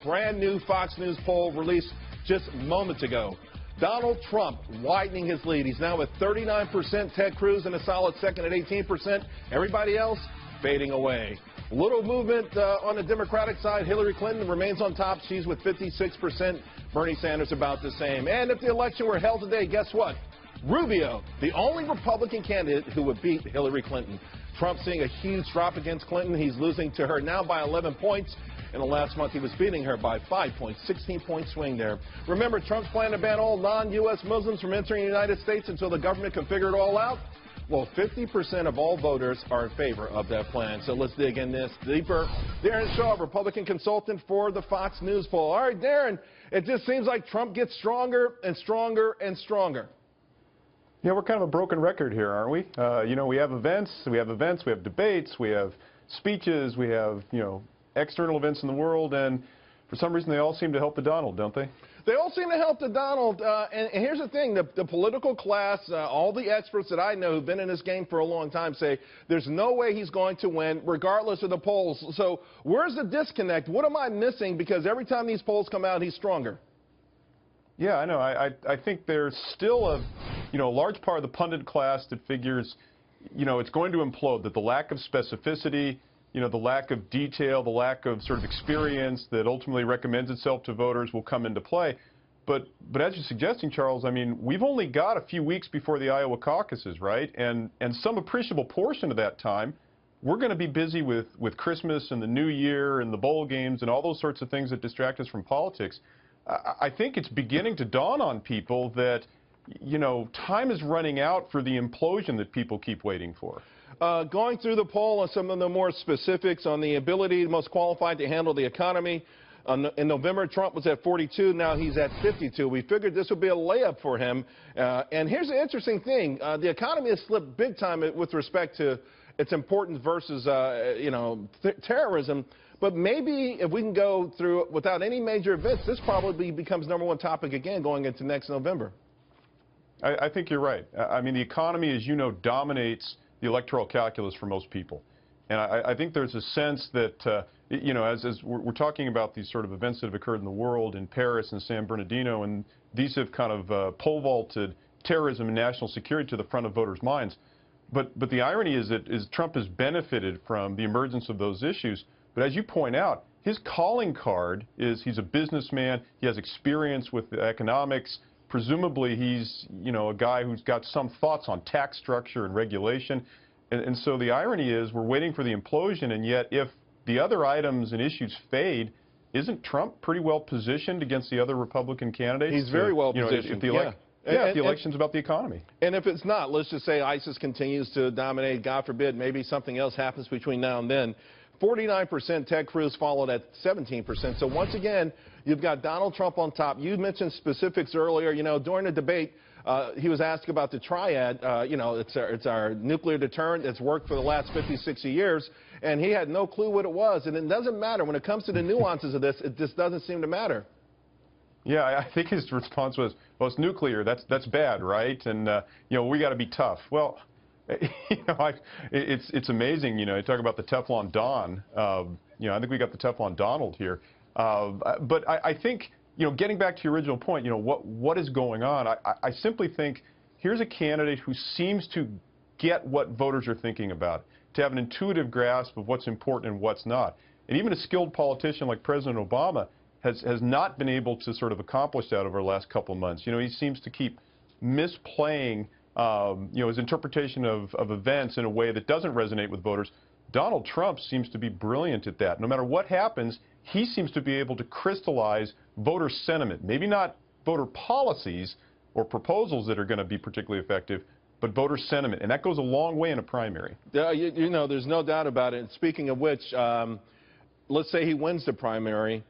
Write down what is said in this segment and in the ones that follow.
Brand new Fox News poll released just moments ago. Donald Trump widening his lead. He's now at 39%. Ted Cruz in a solid second at 18%. Everybody else fading away. Little movement on the Democratic side. Hillary Clinton remains on top. She's with 56%. Bernie Sanders about the same. And if the election were held today, guess what? Rubio, the only Republican candidate who would beat Hillary Clinton. Trump seeing a huge drop against Clinton. He's losing to her now by 11 points. In the last month, he was beating her by 5 points, 16-point swing there. Remember, Trump's plan to ban all non-U.S. Muslims from entering the United States until the government can figure it all out? Well, 50% of all voters are in favor of that plan. So let's dig in this deeper. Daron Shaw, Republican consultant for the Fox News poll. All right, Daron, it just seems like Trump gets stronger and stronger and stronger. Yeah, we're kind of a broken record here, aren't we? We have events, we have debates, we have speeches, we have, external events in the world, and for some reason they all seem to help the Donald, don't they? They all seem to help the Donald, and here's the thing, the political class, all the experts that I know who've been in this game for a long time say there's no way he's going to win regardless of the polls. So where's the disconnect? What am I missing? Because every time these polls come out, he's stronger. Yeah, I know. I think there's still a large part of the pundit class that figures, it's going to implode, that the lack of specificity, the lack of detail, the lack of sort of experience that ultimately recommends itself to voters will come into play. But as you're suggesting, Charles, I mean, we've only got a few weeks before the Iowa caucuses, right? And some appreciable portion of that time, we're going to be busy with Christmas and the New Year and the bowl games and all those sorts of things that distract us from politics. I think it's beginning to dawn on people that, time is running out for the implosion that people keep waiting for. Going through the poll on some of the more specifics on the ability most qualified to handle the economy. In November, Trump was at 42. Now he's at 52. We figured this would be a layup for him. And here's the interesting thing. The economy has slipped big time with respect to its importance versus, terrorism. But maybe if we can go through it without any major events, this probably becomes #1 topic again going into next November. I think you're right. I mean, the economy, as you know, dominates the electoral calculus for most people. And I think there's a sense that, as we're talking about these sort of events that have occurred in the world, in Paris and San Bernardino, and these have kind of pole vaulted terrorism and national security to the front of voters' minds. But the irony is that Trump has benefited from the emergence of those issues. But as you point out, his calling card is he's a businessman, he has experience with economics. Presumably he's, a guy who's got some thoughts on tax structure and regulation. And so the irony is we're waiting for the implosion, and yet if the other items and issues fade, isn't Trump pretty well positioned against the other Republican candidates? He's very well positioned, if the election's about the economy. And if it's not, let's just say ISIS continues to dominate, God forbid, maybe something else happens between now and then. 49%, Ted Cruz followed at 17%. So once again, you've got Donald Trump on top. You mentioned specifics earlier. During the debate, he was asked about the triad. It's our nuclear deterrent. It's worked for the last 50, 60 years. And he had no clue what it was. And it doesn't matter. When it comes to the nuances of this, it just doesn't seem to matter. Yeah, I think his response was, well, it's nuclear. That's bad, right? And, we got to be tough. Well, it's amazing, you talk about the Teflon Don. I think we got the Teflon Donald here. But I think, getting back to your original point, what is going on? I simply think here's a candidate who seems to get what voters are thinking about, to have an intuitive grasp of what's important and what's not. And even a skilled politician like President Obama has not been able to sort of accomplish that over the last couple of months. He seems to keep misplaying his interpretation of events in a way that doesn't resonate with voters. Donald Trump seems to be brilliant at that. No matter what happens, he seems to be able to crystallize voter sentiment. Maybe not voter policies or proposals that are going to be particularly effective, but voter sentiment. And that goes a long way in a primary. Yeah, there's no doubt about it. And speaking of which, let's say he wins the primary.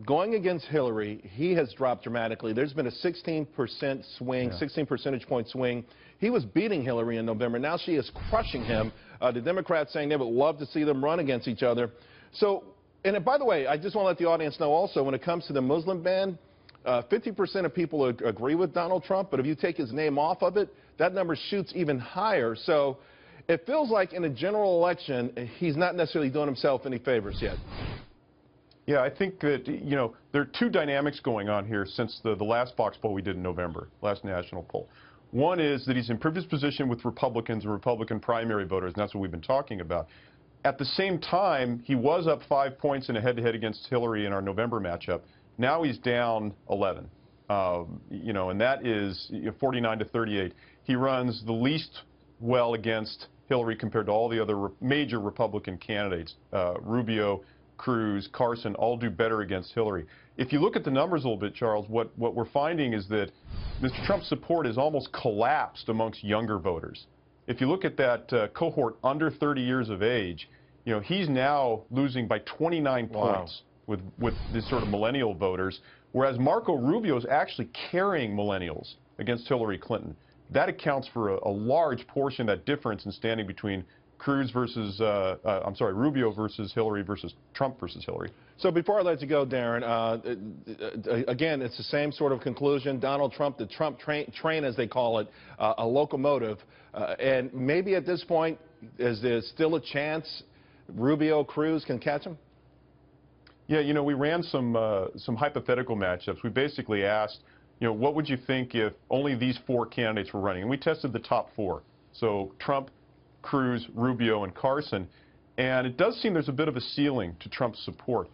Going against Hillary, he has dropped dramatically. There's been a 16% swing, 16 percentage point swing. He was beating Hillary in November. Now she is crushing him. The Democrats saying they would love to see them run against each other. So, and by the way, I just want to let the audience know also, when it comes to the Muslim ban, 50% of people agree with Donald Trump, but if you take his name off of it, that number shoots even higher. So it feels like in a general election, he's not necessarily doing himself any favors yet. Yeah, I think that, there are two dynamics going on here since the last Fox poll we did in November, last national poll. One is that he's improved his position with Republicans and Republican primary voters, and that's what we've been talking about. At the same time, he was up 5 points in a head-to-head against Hillary in our November matchup. Now he's down 11, and that is 49 to 38. He runs the least well against Hillary compared to all the other major Republican candidates. Rubio, Cruz, Carson all do better against Hillary. If you look at the numbers a little bit, Charles, what we're finding is that Mr. Trump's support has almost collapsed amongst younger voters. If you look at that cohort under 30 years of age, he's now losing by 29 points with this sort of millennial voters, whereas Marco Rubio is actually carrying millennials against Hillary Clinton. That accounts for a large portion of that difference in standing between Cruz versus, Rubio versus Hillary versus Trump versus Hillary. So before I let you go, Daron, again, it's the same sort of conclusion. Donald Trump, the Trump train, as they call it, a locomotive. And maybe at this point, is there still a chance Rubio, Cruz can catch him? Yeah, we ran some hypothetical matchups. We basically asked, what would you think if only these four candidates were running? And we tested the top four. So Trump, Cruz, Rubio, and Carson. And it does seem there's a bit of a ceiling to Trump's support,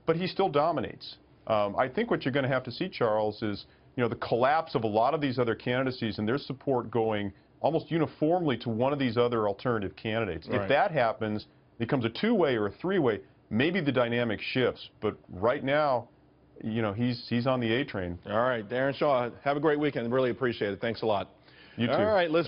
but he still dominates. I think what you're going to have to see, Charles, is the collapse of a lot of these other candidacies and their support going almost uniformly to one of these other alternative candidates. Right. If that happens, it becomes a two-way or a three-way, maybe the dynamic shifts. But right now, he's on the A train. All right, Daron Shaw, have a great weekend. Really appreciate it. Thanks a lot. You too. All right, listen.